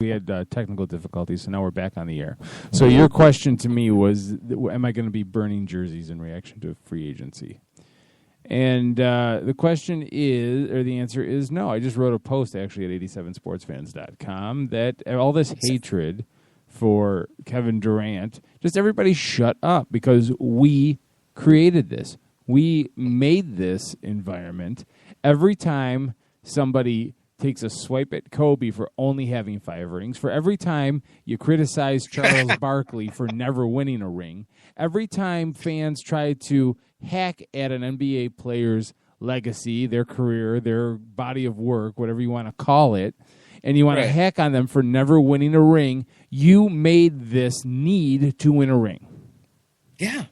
We had technical difficulties, so now we're back on the air. So your question to me was, am I going to be burning jerseys in reaction to free agency? And the question is, or the answer is no. I just wrote a post actually at 87sportsfans.com that all this hatred for Kevin Durant, just everybody shut up, because we created this. We made this environment. Every time somebody takes a swipe at Kobe for only having 5 rings, for every time you criticize Charles Barkley for never winning a ring, every time fans try to hack at an NBA player's legacy, their career, their body of work, whatever you want to call it, and you want to hack on them for never winning a ring, you made this need to win a ring. Yeah,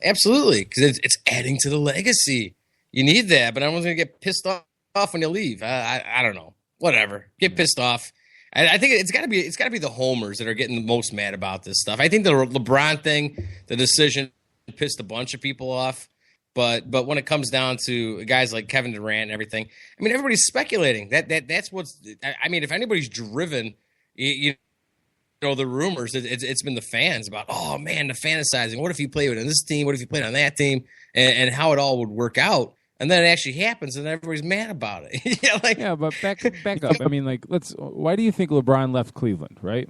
absolutely, because it's adding to the legacy. You need that, but everyone's going to get pissed off when you leave. I don't know. Whatever. Get pissed off. I think it's got to be the homers that are getting the most mad about this stuff. I think the LeBron thing, the decision, pissed a bunch of people off. But when it comes down to guys like Kevin Durant and everything, I mean, everybody's speculating. That's what's. I mean, if anybody's driven, you know, the rumors, it's been the fans about, oh man, the fantasizing. What if he played on this team? What if he played on that team? And how it all would work out. And then it actually happens, and everybody's mad about it. Yeah, but back up. I mean, why do you think LeBron left Cleveland, right?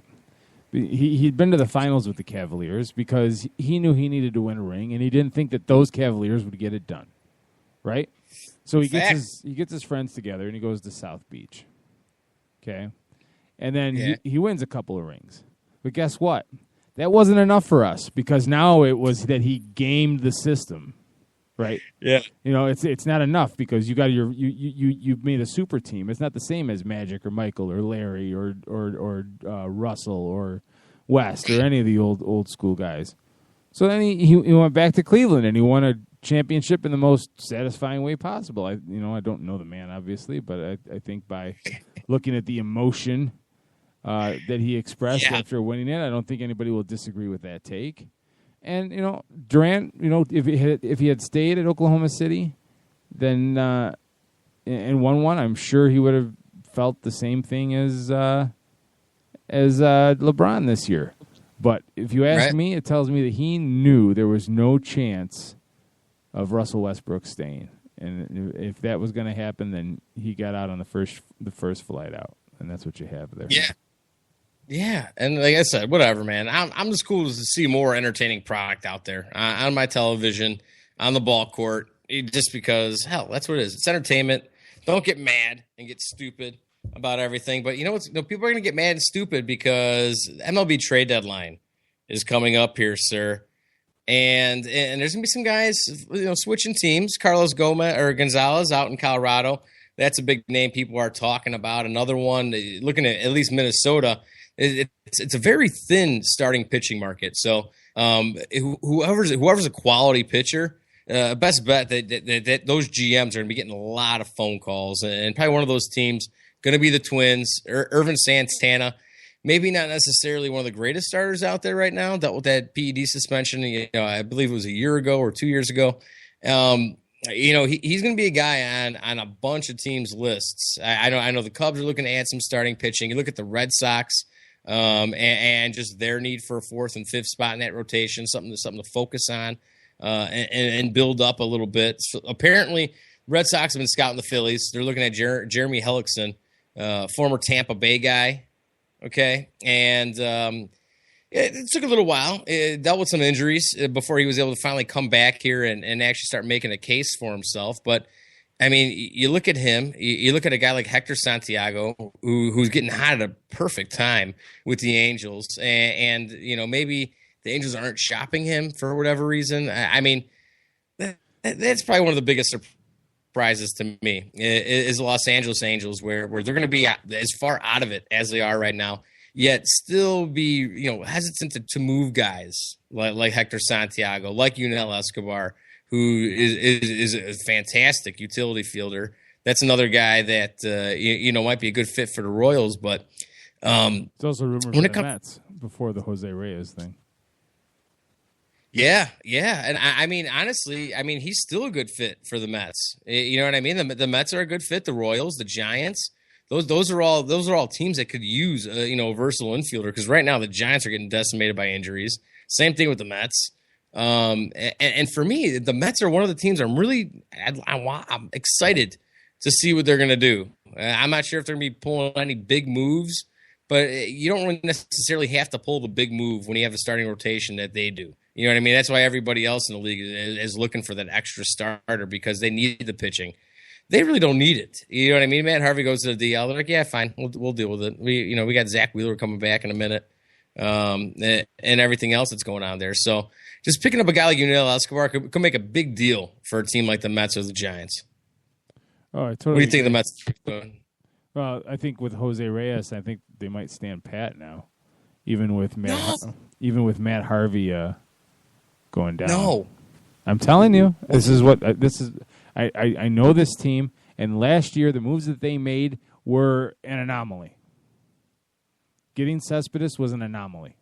He'd been to the finals with the Cavaliers because he knew he needed to win a ring, and he didn't think that those Cavaliers would get it done, right? So he gets his friends together, and he goes to South Beach, okay? And then he wins a couple of rings. But guess what? That wasn't enough for us, because now it was that he gamed the system. Right. Yeah. You know, it's not enough, because you got you've made a super team. It's not the same as Magic or Michael or Larry or Russell or West or any of the old school guys. So then he went back to Cleveland, and he won a championship in the most satisfying way possible. I don't know the man, obviously, but I think by looking at the emotion that he expressed after winning it, I don't think anybody will disagree with that take. And, Durant, if he had stayed at Oklahoma City, then and won one, I'm sure he would have felt the same thing as LeBron this year. But if you ask me, it tells me that he knew there was no chance of Russell Westbrook staying. And if that was going to happen, then he got out on the first flight out. And that's what you have there. Yeah. Yeah, and like I said, whatever, man. I'm just cool to see more entertaining product out there on my television, on the ball court, just because, hell, that's what it is. It's entertainment. Don't get mad and get stupid about everything. But people are going to get mad and stupid because MLB trade deadline is coming up here, sir. And there's going to be some guys, switching teams. Carlos Gonzalez out in Colorado. That's a big name people are talking about. Another one, looking at least Minnesota. It's a very thin starting pitching market. So whoever's a quality pitcher, best bet that those GMs are going to be getting a lot of phone calls, and probably one of those teams going to be the Twins. Irvin Santana, maybe not necessarily one of the greatest starters out there right now. Dealt with that PED suspension, I believe it was a year ago or 2 years ago. He's going to be a guy on a bunch of teams' lists. I know the Cubs are looking to add some starting pitching. You look at the Red Sox. And just their need for a 4th and 5th spot in that rotation, something to focus on, and build up a little bit. So apparently, Red Sox have been scouting the Phillies. They're looking at Jeremy Hellickson, former Tampa Bay guy. Okay, and it took a little while. It dealt with some injuries before he was able to finally come back here and actually start making a case for himself. But I mean, you look at him, you look at a guy like Hector Santiago, who's getting hot at a perfect time with the Angels. And maybe the Angels aren't shopping him for whatever reason. I mean, that's probably one of the biggest surprises to me is the Los Angeles Angels, where they're going to be as far out of it as they are right now, yet still be, hesitant to move guys like Hector Santiago, like Yunel Escobar, who is a fantastic utility fielder. That's another guy that might be a good fit for the Royals. But it's also rumored for the Mets before the Jose Reyes thing. Yeah, and I mean, honestly, he's still a good fit for the Mets. You know what I mean? The Mets are a good fit. The Royals, the Giants, those are all teams that could use a versatile infielder, because right now the Giants are getting decimated by injuries. Same thing with the Mets. And for me, the Mets are one of the teams I'm excited to see what they're going to do. I'm not sure if they're going to be pulling any big moves, but you don't really necessarily have to pull the big move when you have a starting rotation that they do. You know what I mean? That's why everybody else in the league is looking for that extra starter, because they need the pitching. They really don't need it. You know what I mean? Matt Harvey goes to the DL. They're like, yeah, fine, we'll deal with it. We got Zach Wheeler coming back in a minute, and everything else that's going on there. So just picking up a guy like Yunel Escobar could make a big deal for a team like the Mets or the Giants. Oh, I totally. What do you think the Mets are doing? Well, I think with Jose Reyes, I think they might stand pat now, even with Matt Harvey going down. No, I'm telling you, this is. I know this team, and last year the moves that they made were an anomaly. Getting Cespedes was an anomaly.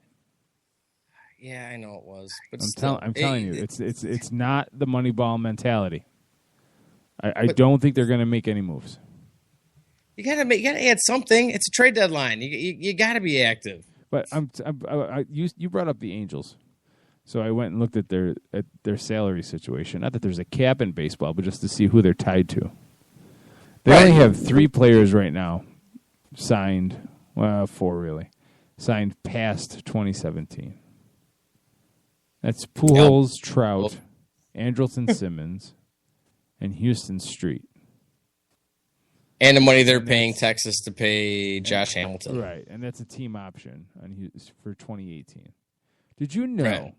Yeah, I know it was, but I'm telling you, it's not the Moneyball mentality. I don't think they're going to make any moves. You gotta add something. It's a trade deadline. You gotta be active. But you brought up the Angels, so I went and looked at their salary situation. Not that there's a cap in baseball, but just to see who they're tied to. They only have 3 players right now signed. Well, 4 really signed past 2017. That's Pujols, Trout, Andrelton Simmons, and Houston Street. And the money they're paying Texas to pay Josh Hamilton. Right, and that's a team option for 2018. Did you know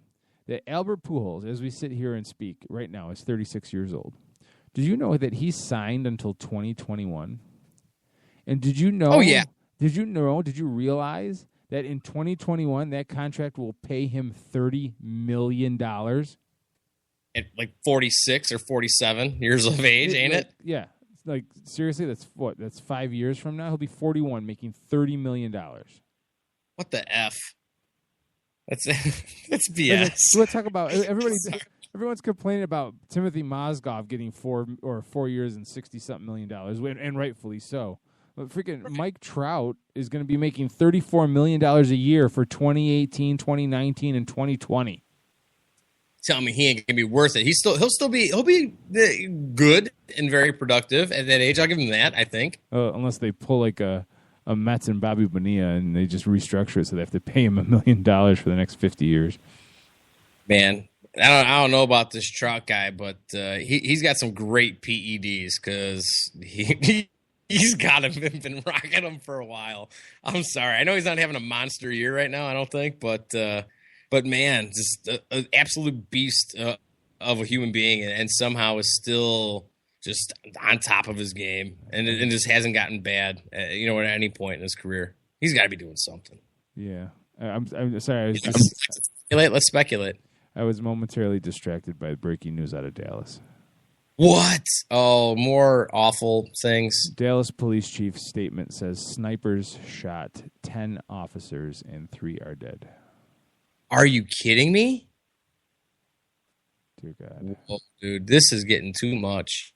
that Albert Pujols, as we sit here and speak right now, is 36 years old? Did you know that he's signed until 2021? And did you know? Oh, yeah. Did you realize that in 2021 that contract will pay him $30 million? At like 46 or 47 years of age, ain't it? Yeah. Like, seriously, that's 5 years from now. He'll be 41, making $30 million. What the F? That's BS. Let's talk about everyone's complaining about Timothy Mozgov getting 4 years and $60-something million, and rightfully so. But freaking Mike Trout is going to be making $34 million a year for 2018, 2019, and 2020. Tell me he ain't gonna be worth it. He'll be good and very productive at that age. I'll give him that. I think. Unless they pull like a Mets and Bobby Bonilla and they just restructure it so they have to pay him $1 million for the next 50 years. Man, I don't know about this Trout guy, but he's got some great PEDs because he's got him been rocking them for a while. I'm sorry. I know he's not having a monster year right now. I don't think, But man, just an absolute beast of a human being, and somehow is still just on top of his game, and just hasn't gotten bad. At any point in his career, he's got to be doing something. Yeah, I'm sorry. Let's speculate. I was momentarily distracted by breaking news out of Dallas. What? Oh, more awful things. Dallas police chief statement says snipers shot 10 officers and 3 are dead. Are you kidding me? Dear God. Whoa, dude, this is getting too much.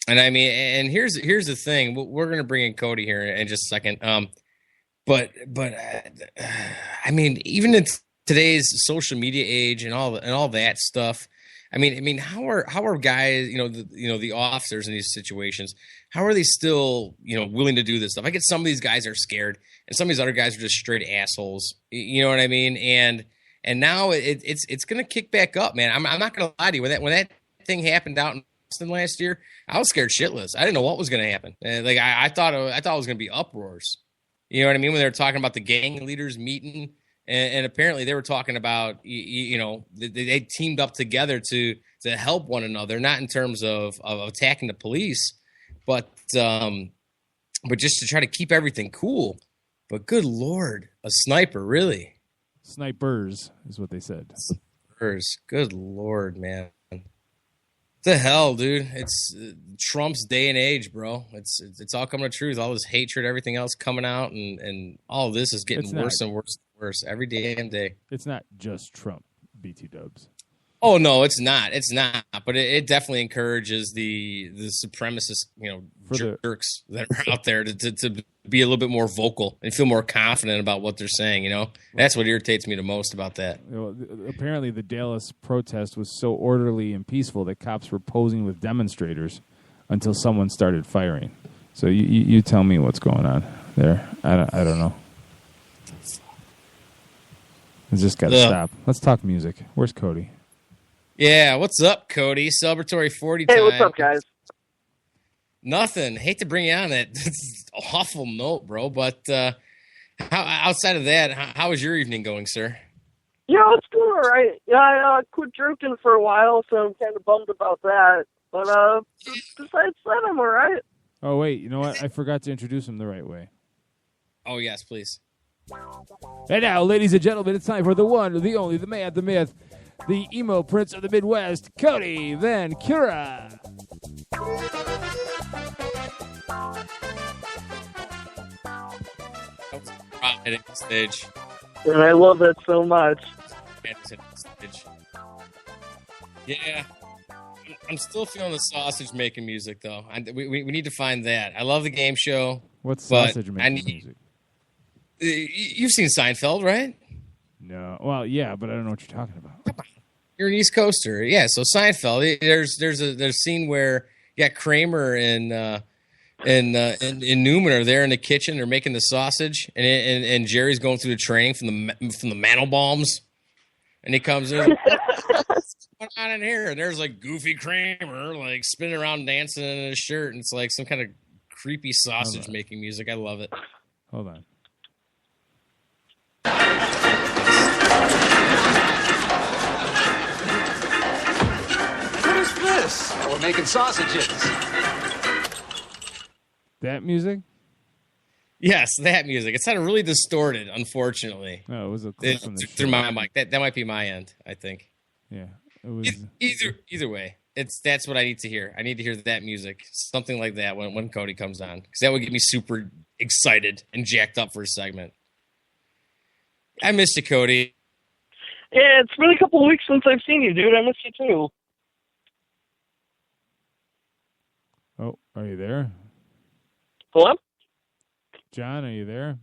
And I mean, and here's the thing. We're going to bring in Coty here in just a second. But I mean, even in today's social media age and all that stuff, I mean, how are guys, the officers in these situations, how are they still, willing to do this stuff? I get some of these guys are scared, and some of these other guys are just straight assholes. You know what I mean? And now it's going to kick back up, man. I'm not going to lie to you. When that thing happened out in Boston last year, I was scared shitless. I didn't know what was going to happen. I thought it was going to be uproars. You know what I mean? When they were talking about the gang leaders meeting. And apparently they were talking about, they teamed up together to help one another, not in terms of attacking the police, but just to try to keep everything cool. But good Lord, a sniper, really? Snipers is what they said. Snipers. Good Lord, man. What the hell, dude? It's Trump's day and age, bro. It's all coming to truth. All this hatred, everything else coming out, and all of this is getting worse and worse. Worse every damn day. It's not just Trump, BT Dubs. Oh no, it's not. It's not. But it definitely encourages the supremacist, jerks that are out there to be a little bit more vocal and feel more confident about what they're saying. That's what irritates me the most about that. Apparently, the Dallas protest was so orderly and peaceful that cops were posing with demonstrators until someone started firing. So you tell me what's going on there. I don't know. It's just got to stop. Let's talk music. Where's Coty? Yeah, what's up, Coty? Celebratory 40 time. Hey, what's up, guys? Nothing. Hate to bring you on that awful note, bro. But outside of that, how is your evening going, sir? Yeah, it's going all right. Yeah, I quit drinking for a while, so I'm kind of bummed about that. But besides that, I'm all right. Oh, wait. You know what? I forgot to introduce him the right way. Oh, yes, please. And now, ladies and gentlemen, it's time for the one, the only, the man, the myth, the emo prince of the Midwest, Coty VanCura. Hitting the stage. And I love that so much. Yeah. I'm still feeling the sausage making music, though. We need to find that. I love the game show. What's sausage making music? You've seen Seinfeld, right? No. Well, yeah, but I don't know what you're talking about. Come on. You're an East Coaster. Yeah, so Seinfeld, there's a scene where Kramer and Newman are there in the kitchen. They're making the sausage, and Jerry's going through the training from the Mandelbaums, and he comes in. What's going on in here? And there's like goofy Kramer, like spinning around dancing in his shirt, and it's like some kind of creepy sausage making music. I love it. Hold on. What is this? Oh, we're making sausages. That music? Yes, that music. It sounded really distorted, unfortunately. No, it was a clip from the show. Through my mic. That might be my end, I think. Yeah. It was Either way. That's what I need to hear. I need to hear that music. Something like that when Coty comes on. Because that would get me super excited and jacked up for a segment. I missed you, Coty. Yeah, it's been a couple of weeks since I've seen you, dude. I miss you, too. Oh, are you there? Hello? John, are you there?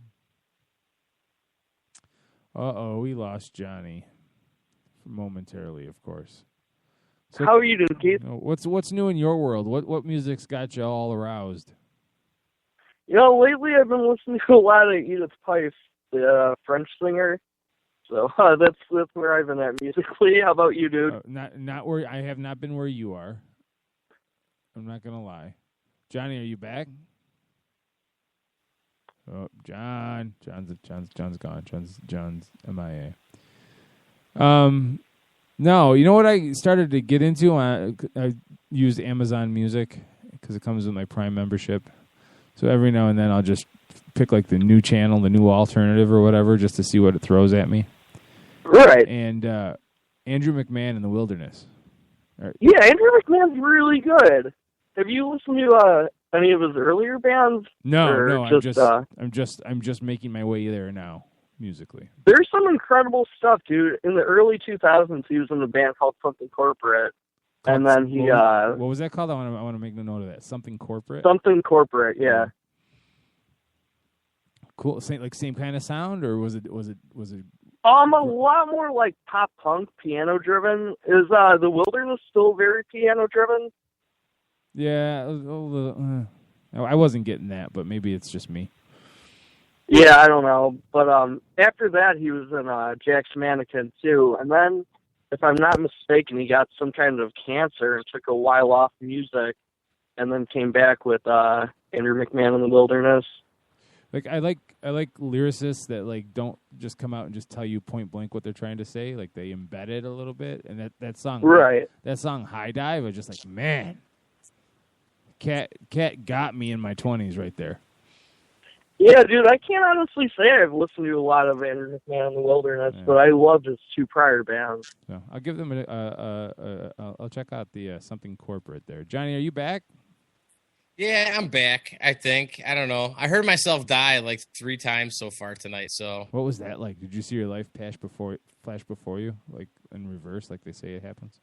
Uh-oh, we lost Johnny. Momentarily, of course. So, how are you doing, Keith? What's new in your world? What music's got you all aroused? Lately I've been listening to a lot of Edith Piaf, the French singer. So that's where I've been at musically. How about you, dude? Not where I have not been where you are. I'm not gonna lie. Johnny, are you back? Oh, John's gone. John's MIA. No, you know what I started to get into? I use Amazon Music because it comes with my Prime membership. So every now and then I'll just pick like the new channel, the new alternative or whatever, just to see what it throws at me. Right. And Andrew McMahon in the Wilderness. Yeah, Andrew McMahon's really good. Have you listened to any of his earlier bands? No. I'm just making my way there now. Musically, there's some incredible stuff, dude. In the early 2000s, he was in a band called Something Corporate, and then he what was that called? I want to make the note of that. Something Corporate. Something Corporate, yeah. Cool. Same kind of sound, or was it? A lot more like pop punk, piano driven. Is the Wilderness still very piano driven? Yeah, I wasn't getting that, but maybe it's just me. Yeah, I don't know. But after that, he was in Jack's Mannequin, too. And then, if I'm not mistaken, he got some kind of cancer and took a while off music and then came back with Andrew McMahon in the Wilderness. Like I like lyricists that like don't just come out and just tell you point blank what they're trying to say. Like they embed it a little bit. And that song, right? That song High Dive, I was just like, man, Cat got me in my 20s right there. Yeah, dude, I can't honestly say I've listened to a lot of Andrew McMahon in the Wilderness, but I loved his two prior bands. So I'll give them I'll check out the Something Corporate there. Johnny, are you back? Yeah, I'm back. I think. I don't know. I heard myself die like 3 times so far tonight. So What was that like? Did you see your life flash before you, like in reverse, like they say it happens?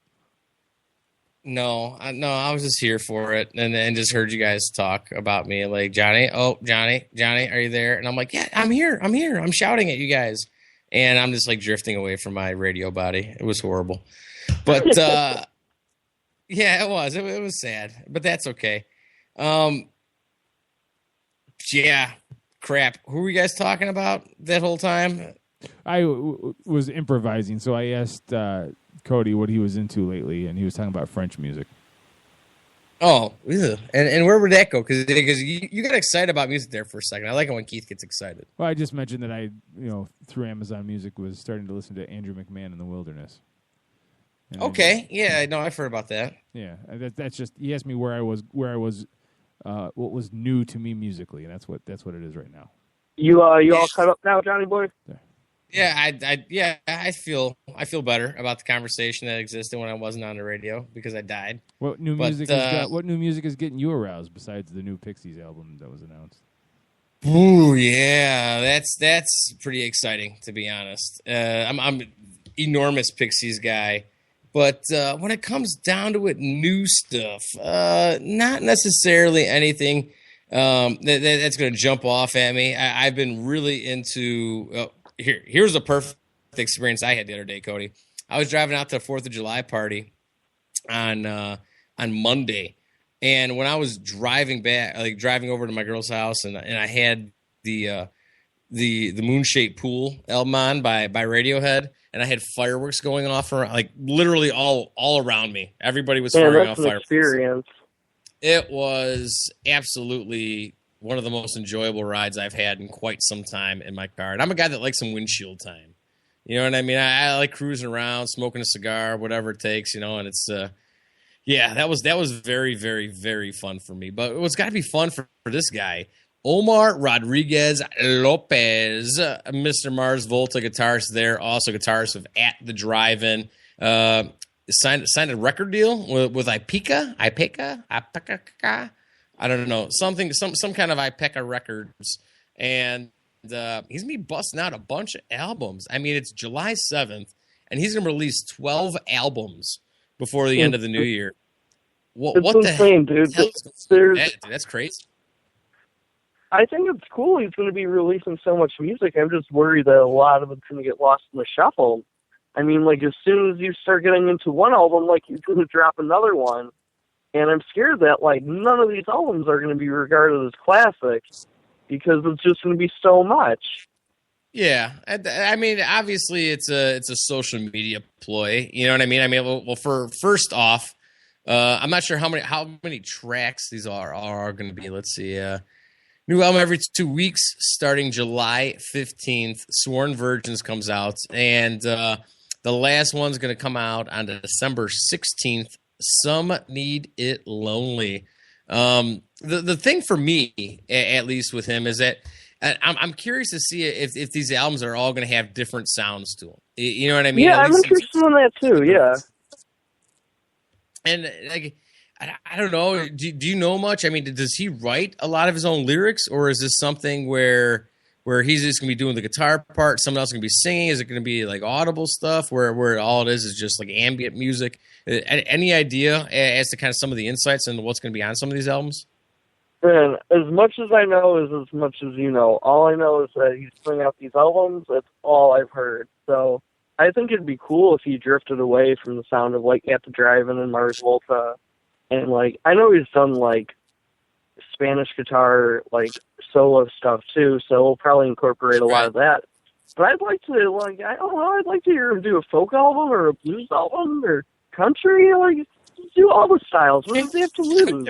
no, I was just here for it, and then just heard you guys talk about me, like Johnny. Oh, Johnny, are you there? And I'm like, yeah, I'm here. I'm shouting at you guys, and I'm just like drifting away from my radio body. It was horrible, but yeah, it was. It was sad, but that's okay. Yeah, crap. Who were you guys talking about that whole time? I was improvising, so I asked Coty what he was into lately, and he was talking about French music. Oh, ew. And where would that go? Because you got excited about music there for a second. I like it when Keith gets excited. Well, I just mentioned that I, through Amazon Music, was starting to listen to Andrew McMahon in the Wilderness. And Okay, yeah, no, I've heard about that. Yeah, that's just, he asked me where I was, what was new to me musically, and that's what it is right now. You all caught up now, Johnny boy? Yeah, I feel better about the conversation that existed when I wasn't on the radio because I died. What new music is getting you aroused besides the new Pixies album that was announced? Ooh, yeah, that's pretty exciting, to be honest. I'm an enormous Pixies guy, but when it comes down to it, new stuff, not necessarily anything that's going to jump off at me. I've been really into. Here's a perfect experience I had the other day, Coty. I was driving out to a 4th of July party on Monday, and when I was driving back, like driving over to my girl's house, and I had the Moonshaped Pool album on by Radiohead, and I had fireworks going off around, like literally all around me. Everybody was firing off fireworks. Experience. It was absolutely one of the most enjoyable rides I've had in quite some time in my car. And I'm a guy that likes some windshield time. You know what I mean? I like cruising around, smoking a cigar, whatever it takes, and it's, that was very, very, very fun for me. But what's got to be fun for this guy, Omar Rodríguez-López, Mr. Mars Volta guitarist there, also guitarist of At the Drive-In, signed a record deal with Ipeca. I don't know, some kind of Ipeca Records, and he's gonna be busting out a bunch of albums. I mean, it's July 7th, and he's gonna release 12 albums before the end of the new year. What insane, the hell dude. That's crazy. I think it's cool he's going to be releasing so much music. I'm just worried that a lot of it's going to get lost in the shuffle. I mean, like, as soon as you start getting into one album, like, he's going to drop another one. And I'm scared that, like, none of these albums are going to be regarded as classics because it's just going to be so much. Yeah. I mean, obviously it's a social media ploy. You know what I mean? I mean, well, first off, I'm not sure how many tracks these are going to be. Let's see. New album every 2 weeks starting July 15th. Sworn Virgins comes out. And the last one's going to come out on December 16th. Some Need It Lonely. The thing for me, at least with him, is that I'm curious to see if these albums are all going to have different sounds to them. You know what I mean? Yeah, I'm interested in that too. Yeah. And like, I don't know. Do you know much? I mean, does he write a lot of his own lyrics, or is this something where he's just going to be doing the guitar part, someone else going to be singing? Is it going to be like audible stuff where all it is just like ambient music? Any idea as to kind of some of the insights into what's going to be on some of these albums? Man, as much as I know is as much as you know. All I know is that he's putting out these albums. That's all I've heard. So I think it'd be cool if he drifted away from the sound of, like, At the Drive-In and Mars Volta. And, like, I know he's done, like, Spanish guitar, like, solo stuff too, so we'll probably incorporate a lot of that. But I'd like to, like, I don't know, I'd like to hear him do a folk album or a blues album or country, like, do all the styles. What does he have to lose?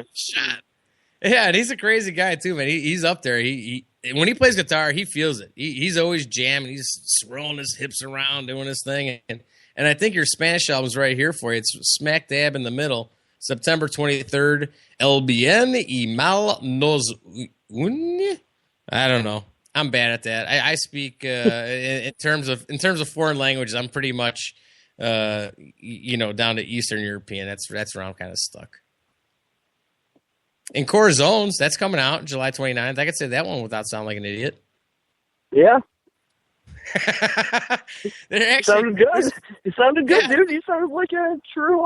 Yeah, and he's a crazy guy too, man. He's up there. He when he plays guitar, he feels it. He's always jamming. He's swirling his hips around, doing his thing. And I think your Spanish album's right here for you. It's smack dab in the middle. September 23rd, El Bien y Mal Nos Une. I don't know. I'm bad at that. I speak in terms of foreign languages. I'm pretty much down to Eastern European. That's where I'm kind of stuck. And Corazones, that's coming out July 29th. I could say that one without sounding like an idiot. Yeah. Sounded good. You sounded good, dude. You sounded like a true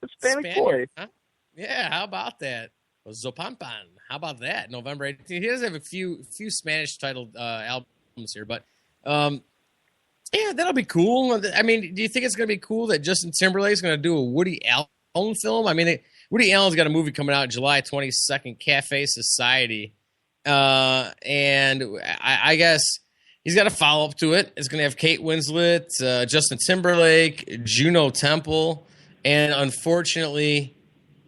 Hispanic boy. Huh? Yeah, how about that? Zopampan. How about that? November 18th. He does have a few Spanish titled albums here, but yeah, that'll be cool. I mean, do you think it's going to be cool that Justin Timberlake's going to do a Woody Allen film? I mean, Woody Allen's got a movie coming out July 22nd, Cafe Society, and I guess he's got a follow-up to it. It's going to have Kate Winslet, Justin Timberlake, Juno Temple, and unfortunately,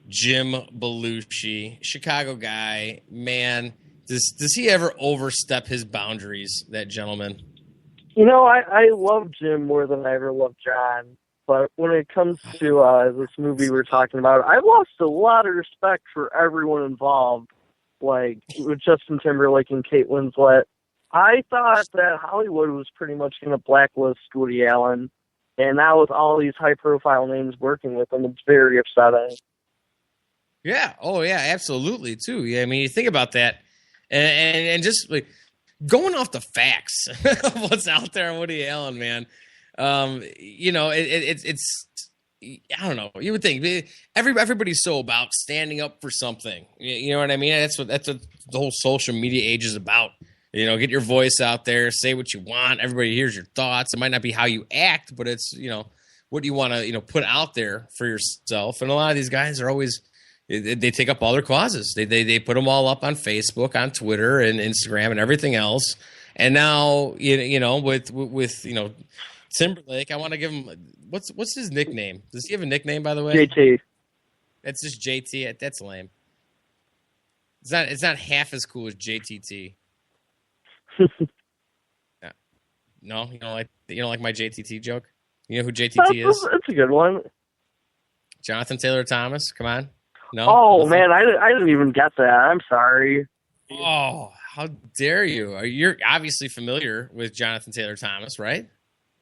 Jim Belushi, Chicago guy. Man, does he ever overstep his boundaries, that gentleman? You know, I love Jim more than I ever loved John. But when it comes to this movie we're talking about, I've lost a lot of respect for everyone involved, like with Justin Timberlake and Kate Winslet. I thought that Hollywood was pretty much going to blacklist Woody Allen, and now with all these high-profile names working with him, it's very upsetting. Yeah. Oh, yeah, absolutely, too. Yeah, I mean, you think about that, and just like going off the facts of what's out there on Woody Allen, man. You know, it's I don't know. You would think everybody's so about standing up for something. You know what I mean? That's what the whole social media age is about. You know, get your voice out there, say what you want. Everybody hears your thoughts. It might not be how you act, but it's, you know, what do you want to, put out there for yourself. And a lot of these guys are always, they take up all their causes. They put them all up on Facebook, on Twitter, and Instagram, and everything else. And now, with Timberlake, I want to give him what's his nickname? Does he have a nickname, by the way? JT. That's just JT. That's lame. It's not half as cool as JTT. Yeah. No, you don't like my JTT joke? You know who JTT is? That's a good one. Jonathan Taylor Thomas. Come on. No. Oh man, I didn't even get that. I'm sorry. Oh, how dare you? You're obviously familiar with Jonathan Taylor Thomas, right?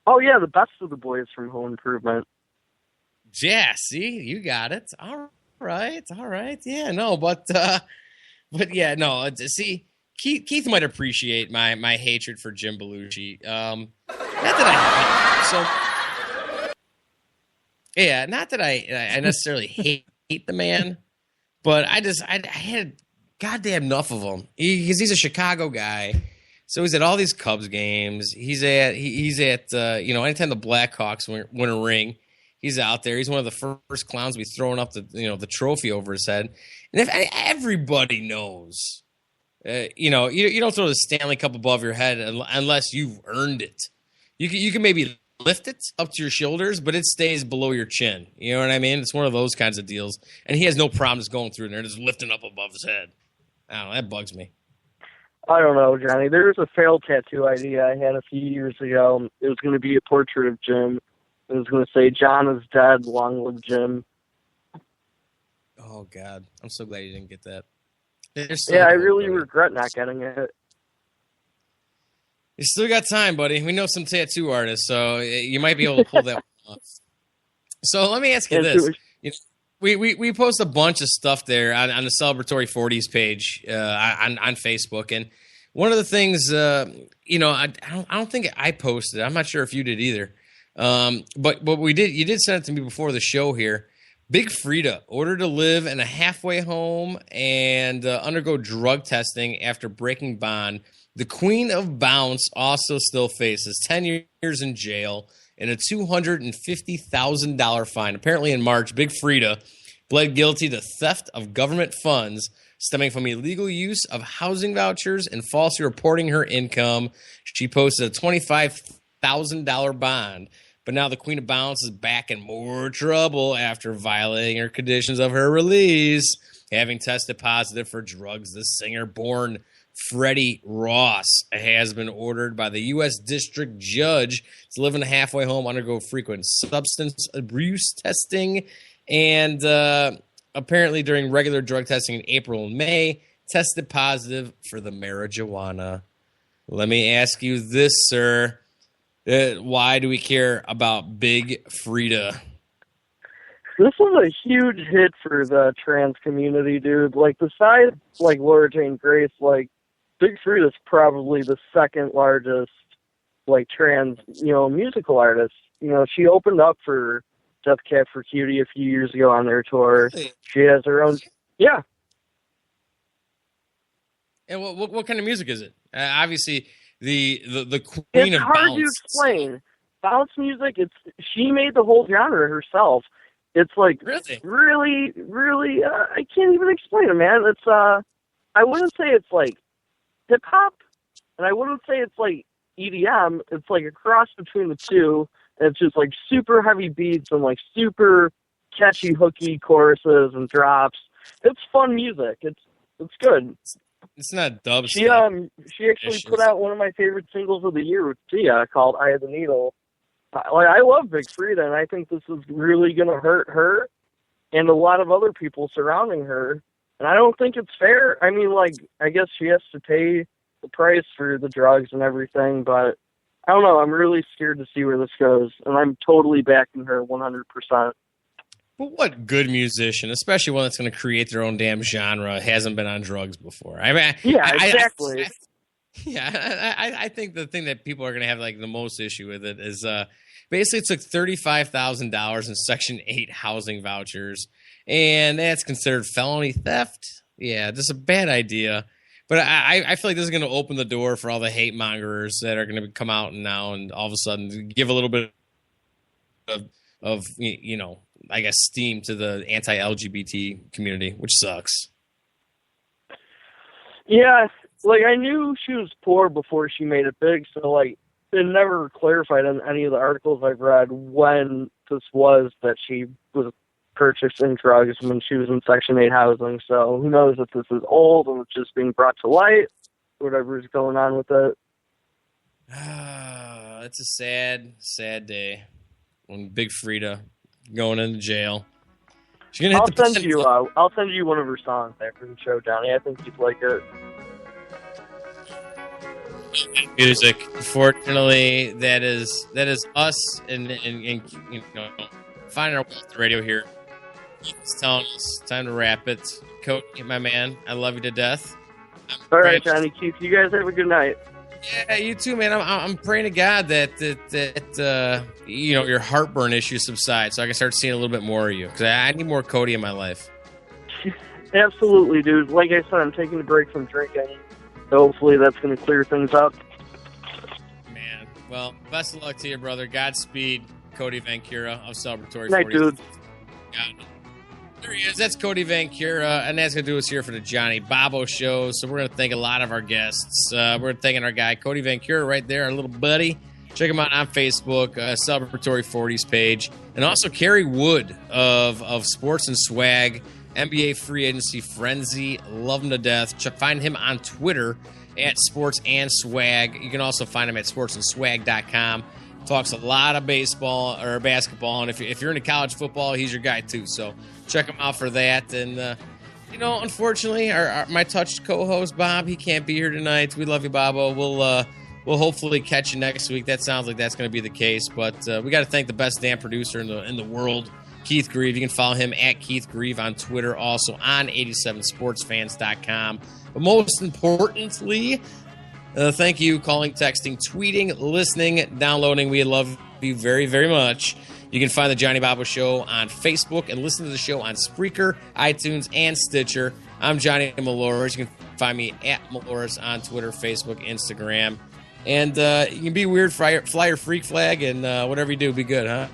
Oh yeah, the best of the boys from Home Improvement. Yeah, see, you got it. All right. Yeah, no, but yeah, no. See, Keith might appreciate my hatred for Jim Belushi. Not that I necessarily hate the man, but I had goddamn enough of him because he's a Chicago guy. So he's at all these Cubs games. He's at anytime the Blackhawks win a ring, he's out there. He's one of the first clowns to be throwing up the trophy over his head. And if everybody knows, you don't throw the Stanley Cup above your head unless you've earned it. You can maybe lift it up to your shoulders, but it stays below your chin. You know what I mean? It's one of those kinds of deals. And he has no problems going through there, just lifting up above his head. I don't know. That bugs me. I don't know, Johnny. There was a failed tattoo idea I had a few years ago. It was going to be a portrait of Jim. It was going to say, "John is dead, long live Jim." Oh, God. I'm so glad you didn't get that. I really regret not getting it. You still got time, buddy. We know some tattoo artists, so you might be able to pull that one off. So let me ask you this. We post a bunch of stuff there on the Celebratory Forties page on Facebook, and one of the things I don't think I posted. I'm not sure if you did either. But you did send it to me before the show here. Big Frida ordered to live in a halfway home and undergo drug testing after breaking bond. The Queen of Bounce also still faces 10 years in jail and a $250,000 fine. Apparently in March, Big Frida pled guilty to theft of government funds stemming from illegal use of housing vouchers and falsely reporting her income. She posted a $25,000 bond. But now the Queen of Bounce is back in more trouble after violating her conditions of her release, having tested positive for drugs. The singer-born Freddie Ross has been ordered by the U.S. District Judge to live in a halfway home, undergo frequent substance abuse testing, and apparently during regular drug testing in April and May, tested positive for the marijuana. Let me ask you this, sir. Why do we care about Big Frida? This was a huge hit for the trans community, dude. Like, besides, like, Laura Jane Grace, like, Big Frida's probably the second largest, like, trans, musical artist. She opened up for Death Cab for Cutie a few years ago on their tour. Really? She has her own, yeah. And what kind of music is it? Obviously, the queen of bounce. It's hard to explain. Bounce music, she made the whole genre herself. It's like really, really, I can't even explain it, man. It's, I wouldn't say it's like hip hop, and I wouldn't say it's like EDM. It's like a cross between the two. And it's just like super heavy beats and like super catchy, hooky choruses and drops. It's fun music. It's good. It's not dubstep. She actually put out one of my favorite singles of the year with Tia called "Eye of the Needle." I love Big Frida, and I think this is really going to hurt her and a lot of other people surrounding her. And I don't think it's fair. I mean, like, I guess she has to pay the price for the drugs and everything, but I don't know. I'm really scared to see where this goes, and I'm totally backing her 100%. But what good musician, especially one that's going to create their own damn genre, hasn't been on drugs before? I mean, yeah, exactly. I think the thing that people are going to have like the most issue with it is basically it took $35,000 in Section 8 housing vouchers, and that's considered felony theft. Yeah, this is a bad idea. But I feel like this is going to open the door for all the hate mongers that are going to come out now and all of a sudden give a little bit of I guess, steam to the anti-LGBT community, which sucks. Yeah, like, I knew she was poor before she made it big, so, like, it never clarified in any of the articles I've read when this was that she was purchasing drugs when she was in Section 8 housing, so who knows if this is old and it's just being brought to light, whatever's going on with it. It's a sad, sad day when Big Frida going into jail. She's gonna hit I'll send you one of her songs after the show, Johnny. I think you'd like it. Music. Fortunately, that is us and finding our way to the radio here. He's telling us time to wrap it. Coty, my man, I love you to death. All right, Johnny, Keith, you guys have a good night. Yeah, you too, man. I'm praying to God that your heartburn issues subside, so I can start seeing a little bit more of you, because I need more Coty in my life. Absolutely, dude. Like I said, I'm taking a break from drinking, so hopefully that's going to clear things up. Man, well, best of luck to you, brother. Godspeed, Coty VanCura of Celebratory. Night, dude. There he is. That's Coty VanCura, and that's going to do us here for the Johnnie Bobbo Show. So we're going to thank a lot of our guests. We're thanking our guy, Coty VanCura, right there, our little buddy. Check him out on Facebook, Celebratory Forties page. And also Carey Wood of Sports and Swag, NBA Free Agency Frenzy. Love him to death. Find him on Twitter at Sports and Swag. You can also find him at sportsandswag.com. Talks a lot of baseball or basketball, and if you're into college football, he's your guy too. So check him out for that. And unfortunately, my touched co-host Bob, he can't be here tonight. We love you, Bobbo. We'll hopefully catch you next week. That sounds like that's going to be the case. But we got to thank the best damn producer in the world, Keith Grieve. You can follow him at Keith Grieve on Twitter, also on 87sportsfans.com. But most importantly, thank you, calling, texting, tweeting, listening, downloading. We love you very, very much. You can find the Johnnie Bobbo Show on Facebook and listen to the show on Spreaker, iTunes, and Stitcher. I'm Johnny Malores. You can find me at Malores on Twitter, Facebook, Instagram. And you can be weird, fly your freak flag, and whatever you do, be good, huh?